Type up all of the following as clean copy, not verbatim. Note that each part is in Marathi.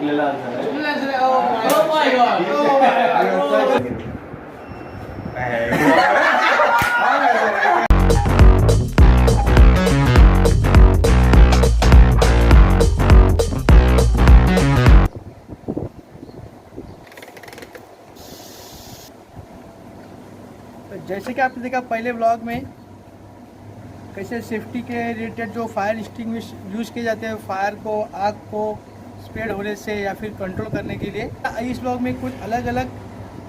चुकलेला आन्सर आहे. जैसे कि आपने देखा पहले ब्लॉग में कैसे सेफ्टी के रिलेटेड जो फायर एक्सटिंग्विश यूज़ किए जाते हैं फायर को आग को स्प्रेड होने से या फिर कंट्रोल करने के लिए, इस ब्लॉग में कुछ अलग अलग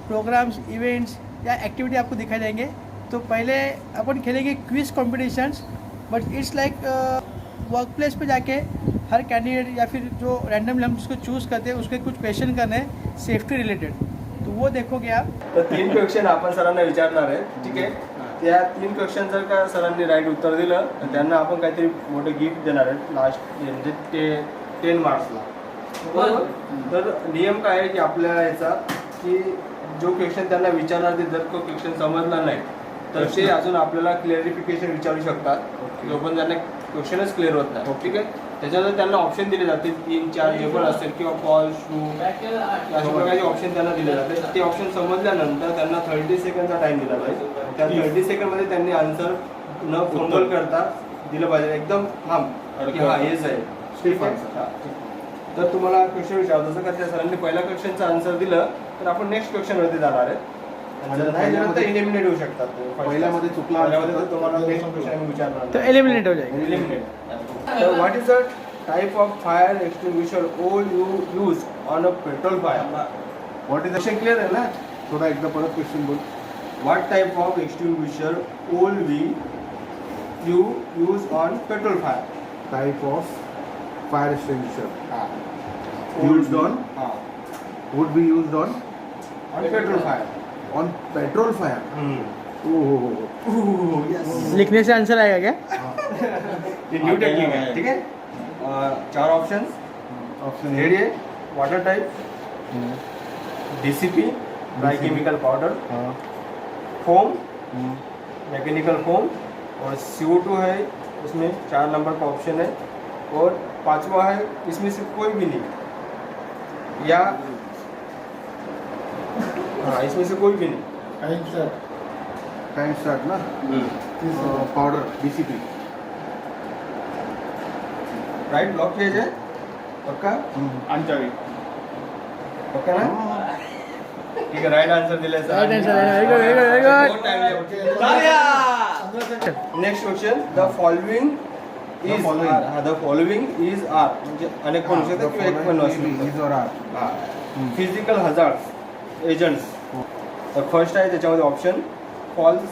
प्रोग्राम्स इवेंट्स या एक्टिविटी आपको दिखाई जाएंगे। तो पहले अपन खेलेंगे quiz competitions, but it's like work place पर जाके हर कैंडिडेट या फिर जो रैंडमली हम जिसको चूज़ करते हैं उसके कुछ क्वेश्चन करने हैं सेफ्टी रिलेटेड, तो वो देखोगे आप। तर 3 क्वेश्चन आपण सरांना विचारणार आहे, ठीक आहे. त्या 3 क्वेश्चन जर का सरांनी राईट उत्तर दिलं तर त्यांना आपण काहीतरी मोठं गिफ्ट देणार आहे लास्ट म्हणजे 10 मार्क्सला. बरोबर. तर नियम काय आहे की आपल्या याचा की जो क्वेश्चन त्यांना विचारणार ते जर तो क्वेश्चन समजला नाही तर ते अजून आपल्याला क्लिअरिफिकेशन विचारू शकतात, जो पण त्यांना क्वेश्चनच क्लिअर होत नाही, ठीक आहे. त्याच्यानंतर त्यांना ऑप्शन दिले जातील 3-4 जे पण असेल किंवा फॉल्स ट्रू अशा प्रकारचे ऑप्शन त्यांना दिले जाते. ते ऑप्शन समजल्यानंतर त्यांना 30 सेकंडचा टाईम दिला पाहिजे. त्या 30 सेकंडमध्ये त्यांनी आन्सर न फंबल करता दिलं पाहिजे, एकदम ठाम की हा हेच आहे. तर तुम्हाला क्वेश्चन विचारतो जसं का त्या सरांनी पहिल्या क्वेश्चनचं आन्सर दिलं तर आपण नेक्स्ट क्वेश्चनवरती जाणार आहे. नाही एलिमिनेट होऊ शकतात. पहिल्यामध्ये चुकला तर तुम्हाला नेक्स्ट क्वेश्चन विचारणार तो एलिमिनेट हो जाएगा. Eliminate. So what is the type of fire extinguisher all you use on a petrol fire? What is question clear आहे ना? थोडा एकदा परत क्वेश्चन बोल. What type of extinguisher all you use on petrol fire? Type of fire extinguisher हाँ. Used on? हाँ. Would be used on On petrol fire. On petrol fire. लिखने से आंसर आएगा क्या? ये न्यू टेक्निक है, ठीक है. 4 ऑप्शंस ऑप्शन रेडी है. Water type, DCP dry chemical powder, foam mechanical foam और CO2 है. इसमें 4 नंबर का ऑप्शन है और 5वां है इसमें से कोई भी नहीं या हाँ इसमें से कोई भी नहीं. टाइम स्टार्ट ना. Powder DCP. राइट लॉक किया जाए. पक्का पक्का ना. ठीक है राइट आंसर दिले sir. Right answer, very good, very good, very good. Next question. The following is the following is are म्हणजे अनेक पण शकतात किंवा एक पण असू इज और आर. शकतात. Physical hazard agents. तर फर्स्ट आहे त्याच्यामध्ये ऑप्शन फॉल्स.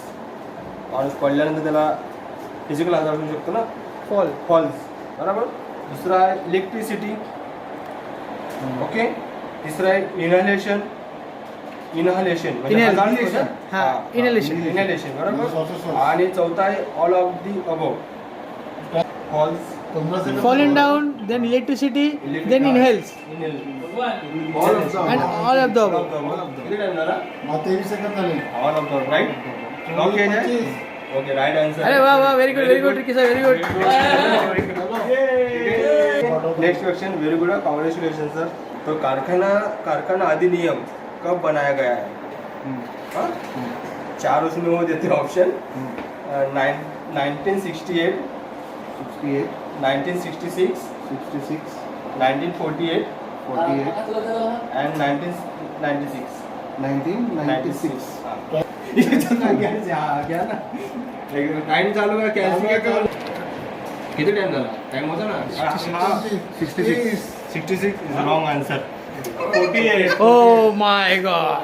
माणूस पडल्यानंतर त्याला फिजिकल हजार्ड होऊ शकतो ना. फॉल्स बरोबर. दुसरा आहे इलेक्ट्रिसिटी. ओके. तिसरा आहे इनहलेशन. इनहलेशन इनहलेशन बरोबर. आणि चौथा आहे all of the above. False. Falling down, then electricity, then inhales, and all of the above. किती टाइम झाला? 23 सेकंद झाले. All of the right. Lock किया जाए. Okay right answer. अरे वाह वाह, very good Ricky sir, very good. Next question. Very good, congratulation sir. तो कारखाना अधिनियम कब बनाया गया है? हाँ? 4 उसमें वो देते हैं ऑप्शन. 1968, 68, 1966, 66, 1948 48, and 1996. 1996. टाइम चालू का कॅल्सी किती टाइम झाला? टाइम होता ना. 66. 66 is wrong answer. 48. Oh my God.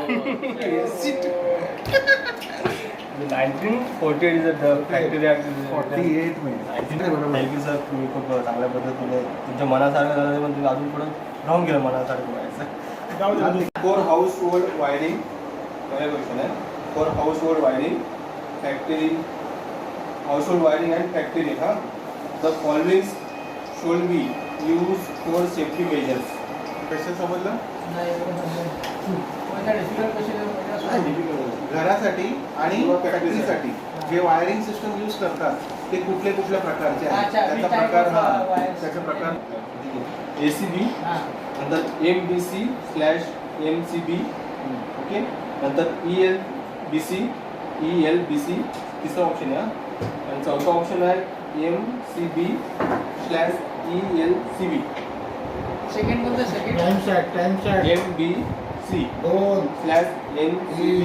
1948 is the factory act. 48 में. Thank you sir. तुम्ही खूप चांगल्या पद्धतीने तुमच्या मनासारखं झालं पण तुम्ही अजून पुढं राहून गेलं मनासारखं व्हायचं. For household wiring. पहिला क्वेश्चन आहे. For household wiring factory household wiring and factory हां the following should be use for safety measures. Question समजलं? घरासाठी आणि फॅक्टरीसाठी जे वायरिंग सिस्टम यूज करतात ते कुठले कुठल्या प्रकारचे आहेत त्याचा प्रकार. ACB, नंतर MBC/MCB, ओके. नंतर ELBC, तिसरा ऑप्शन आहे. आणि चौथा ऑप्शन आहे MCB/ELCB. सेकंड कोणतं सेकंड? MBC/MCB.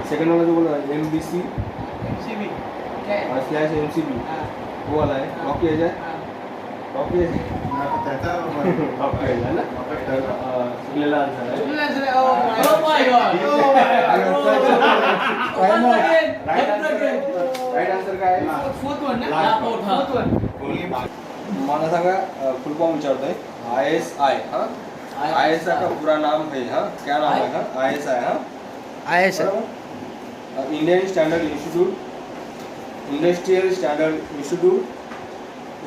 सेकंड वाला जो बोला MBC/MCB वो वाला है. कॉपी है जाए कॉपी है त्याचा कॉपी है ना. चुकलेला आन्सर आहे. राईट आन्सर काय आहे? मला सांगा फुल फॉर्म विचारतोय. ISI. हाँ ISI का पूरा नाम है. हाँ क्या नाम है? हाँ ISI. हाँ ISI Indian standard institute, industrial standard institute,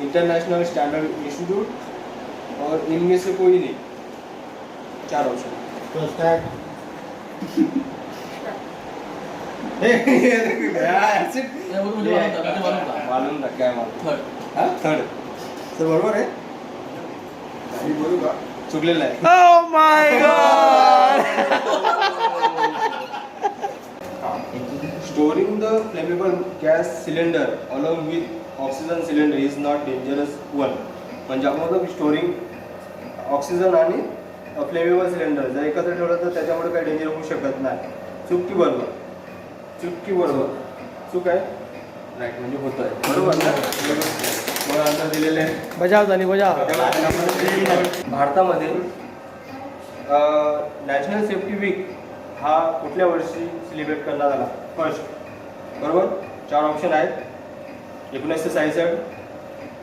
international standard institute और इनमें से कोई नहीं. 4 ऑप्शन. मालूम था क्या मालूम. थर्ड सर बरोबर आहे. मी बोलू का? चुकलेलं आहे. Oh my God! Storing the flammable gas cylinder along with oxygen cylinder is not dangerous one. म्हणजे आपण म्हणतो स्टोरिंग ऑक्सिजन आणि फ्लेमेबल सिलेंडर जर एकत्र ठेवलं तर त्याच्यामुळे काही डेंजर होऊ शकत नाही. चूक की बरोबर? चूक की बरोबर? चूक आहे. राईट म्हणजे होत आहे. बरोबर ना. मला आन्सर दिलेले आहे. बजाव झाली बजाव. भारतामध्ये नॅशनल सेफ्टी वीक हा कुठल्या वर्षी सेलिब्रेट करण्यात आला? फर्स्ट. बरोबर. 4 ऑप्शन आहेत. 1966,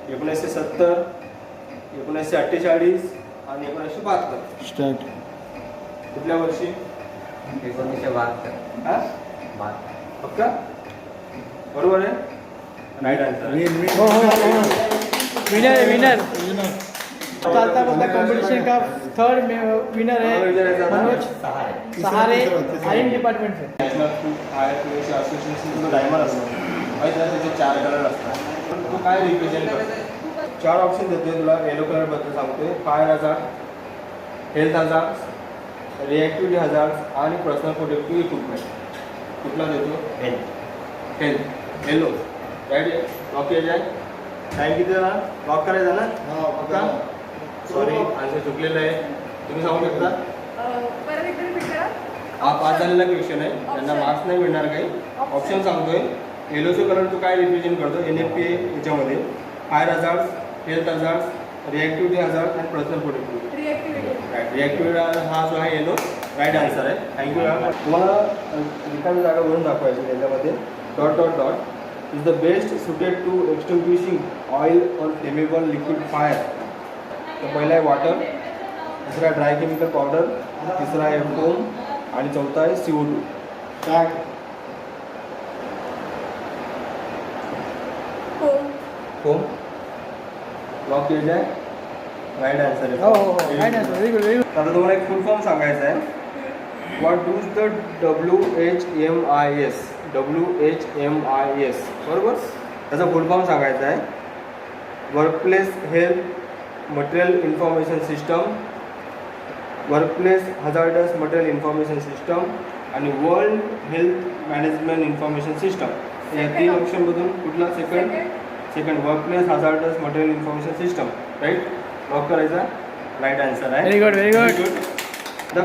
1970, 1948 आणि 1972. स्टार्ट. कुठल्या वर्षी? 1972. हा पक्का? बरोबर आहे. Right answer. हो विनर है विनर. चालता बोलता कॉम्पिटिशन का थर्ड विनर है मनोज सहारे आयन डिपार्टमेंट से. National food fire prevention association diamond असतो. माहिती आहे त्याचे 4 कलर असतात. तो काय रिप्रेझेंट करतो? 4 ऑप्शन देते तुला. येलो कलर बद्दल सांगतोय. Fire hazard, health hazard, reactivity hazard आणि पर्सनल प्रोटेक्टिव्ह इक्विपमेंट. कुठला देतो? हेल्थ. येलो. राईट. लॉक केलं जाय. टाईम किती झाला? लॉक करायचा ना. पक्का? सॉरी आन्सर चुकलेलं आहे. तुम्ही सांगू शकता? परत एकदा रिपीट करा. हा 5 झालेला क्वेश्चन आहे. त्यांना मार्क्स नाही मिळणार काही. ऑप्शन सांगतोय. येलोचा कलर तो काय रिप्रेझेंट करतो? NFPA याच्यामध्ये fire hazard, health hazard, reactivity hazard आणि personal protective. Reactivity. Right. Reactivity हा जो आहे येलो राईट आन्सर आहे. Thank you ma'am. तुम्हाला रिकामी जागा भरून दाखवायची त्याच्यामध्ये dot dot dot is the best suited to extinguishing oil or flammable liquid fire. तर पहिला आहे वॉटर, दुसरा ड्राय केमिकल पावडर, तिसरा आहे फोम आणि चौथा आहे CO2. फोम. लॉक केलं जाय. राईट आन्सर आहे. हो right answer. Very good very good. आता तुम्हाला एक फुल फॉर्म सांगायचा आहे. What does the WHMIS. WHMIS बरोबर. त्याचा फुल फॉर्म सांगायचा आहे. Workplace health material information system, workplace hazardous material information system आणि world health management information system. या 3 ऑप्शनमधून कुठला? Second workplace hazardous material information system. Right. Lock करायचा. राईट आन्सर आहे. Very good very good. The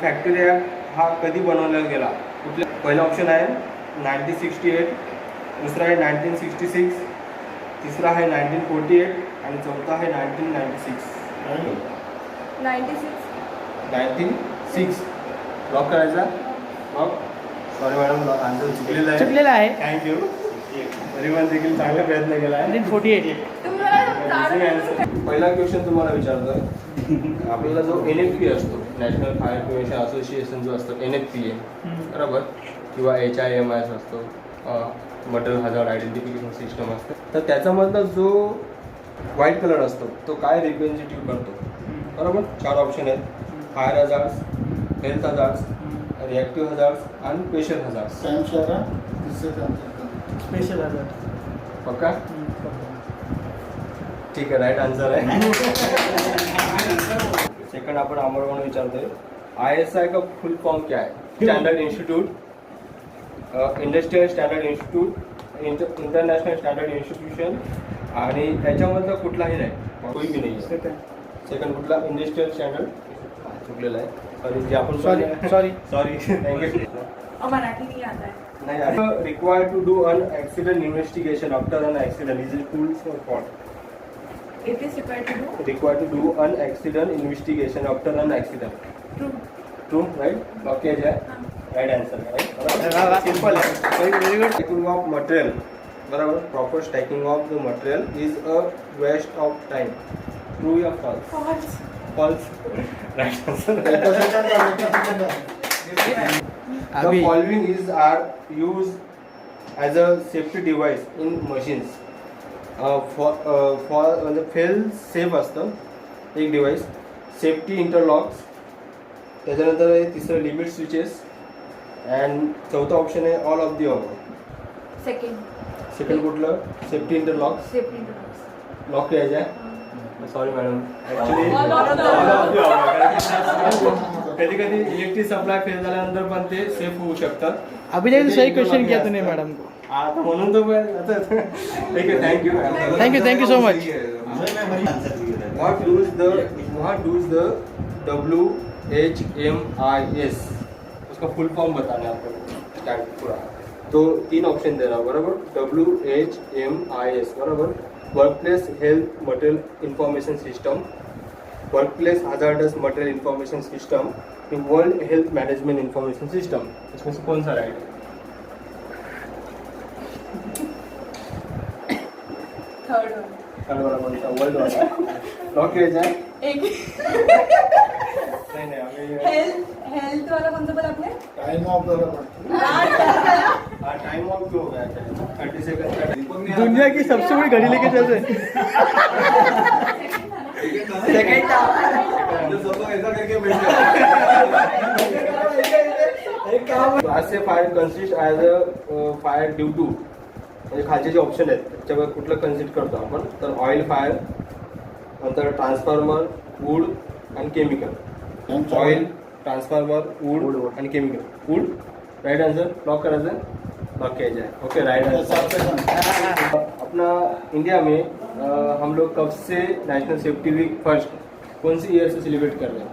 factory act हा कधी बनवला गेला? कुठल्या? पहिला ऑप्शन आहे 1968, दुसरा आहे 1966, तिसरा आहे 1948 आणि चौथा आहे 1996. 96. लॉक करायचा. लॉक. सॉरी मॅडम आन्सर चुकलेला आहे. थँक्यू. तरी पण देखील चांगला प्रयत्न केला आहे. 1948. पहिला क्वेश्चन तुम्हाला विचारतोय. आपल्याला जो NFPA असतो, नॅशनल फायर प्रिव्हेन्शन असोसिएशन जो असतो NFPA बरोबर, किंवा HIMIS असतो, मटेरियल हजार्ड आयडेंटिफिकेशन सिस्टम असतं. तर त्याच्यामधला जो व्हाईट कलर असतो तो काय रिप्रेझेंटेटिव्ह करतो? बरोबर. 4 ऑप्शन आहेत. Fire hazards, health hazards, reactive hazards आणि स्पेशल हजार्ड्स. Special hazard. पक्का? ठीक आहे, राईट आन्सर आहे. सेकंड आपण अमरकडून विचारतोय. ISI का फुल फॉर्म क्या है? Standard institute, industrial standard institute, international standard institution आणि त्याच्यामधलं कुठलाही नाही, कोई भी नाही. सेकंड कुठला? इंडस्ट्रियल स्टँडर्ड चुकलेला आहे. सॉरी, जे आपण सॉरी सॉरी थँक्यू. मराठी नहीं आता है. नाही, required to do an accident investigation after an accident is tools for for. It is required to do. Required to do an accident investigation after an accident. True. True, right? Okay, Jay. Right answer, right? Simple है. Very good. Stacking of material. बराबर. Proper stacking of the material is a waste of time. True या false? False. False. Right answer. The अभी following are used as a safety device in machines. For fail safe असतं एक डिवाइस. सेफ्टी इंटरलॉक्स, त्याच्यानंतर आहे तिसरं लिमिट स्विचेस, अँड चौथा ऑप्शन आहे all of the above. Second. Second कुठलं? Safety interlocks. Safety intervals. Lock करायचं आहे. Sorry madam, actually All of the कधी कधी इलेक्ट्रिक सप्लाय फेल झाल्यानंतर पण ते सेफ होऊ शकतात. अभी जैसे सही क्वेश्चन किया तूने मैडम को. आता म्हणून तो ठीक आहे. Thank you. Thank you so much. What does the WHMIS, उसका फुल फॉर्म बताना है आपको स्टार्ट पूरा. तो 3 ऑप्शन दे रहा बराबर. WHMIS बराबर. Workplace health material information system, workplace hazardous material information system, world health management information system. इसमें से कौन सा राइट है? Third one. थर्ड वाला कौन सा? वर्ल्ड वाला. लॉक किया जाए. एक नहीं अभी हेल्थ वाला कौन सा बोला आपने? टाइम ऑफ क्यों हो गया? 30 सेकंड. दुनिया की सबसे बड़ी घड़ी लेके चल रहे. असे fire consist as a fire due to, म्हणजे खालचे जे ऑप्शन आहेत त्याच्यावर कुठलं कन्सिडर करतो आपण? तर ऑइल फायर, नंतर ट्रान्सफॉर्मर, वूड आणि केमिकल. ऑइल, ट्रांसफार्मर, वुड आणि chemical. Wood right answer. Lock करायचं. लॉक किया जाए. Okay, right answer. अपना इंडिया में हम लोग कब से नेशनल सेफ्टी वीक फर्स्ट कौन सी ईयर से सेलिब्रेट कर रहे हैं?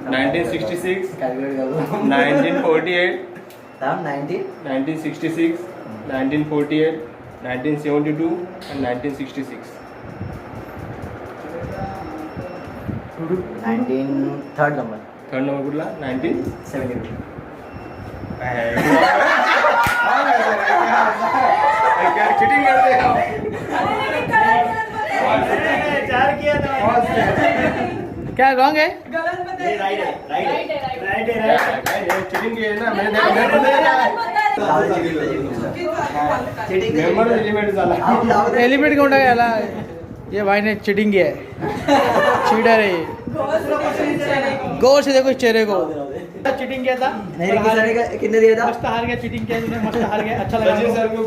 1966, 1948, 1966, 1948, 1972 and 1966. 19 नंबर. थर्ड नंबर कुठला? 1972. चिटिंग करते हो. क्या रॉन्ग है? गलत बताया. राइट है, राइट है. राइट है. चिटिंग की है ना. मैंने चीटिंग मेंबर एलिमेंट झाला. एलिमेंट कोण टाकायला? ये भाई ने चीटिंग किया है. चीटर है. गौर से देखो इस चेहरे को. चीटिंग किया था. नहीं, कितने दिया था? मस्त हार गया. चीटिंग किया तूने. मस्त हार गया. अच्छा लगा. सचिन सर को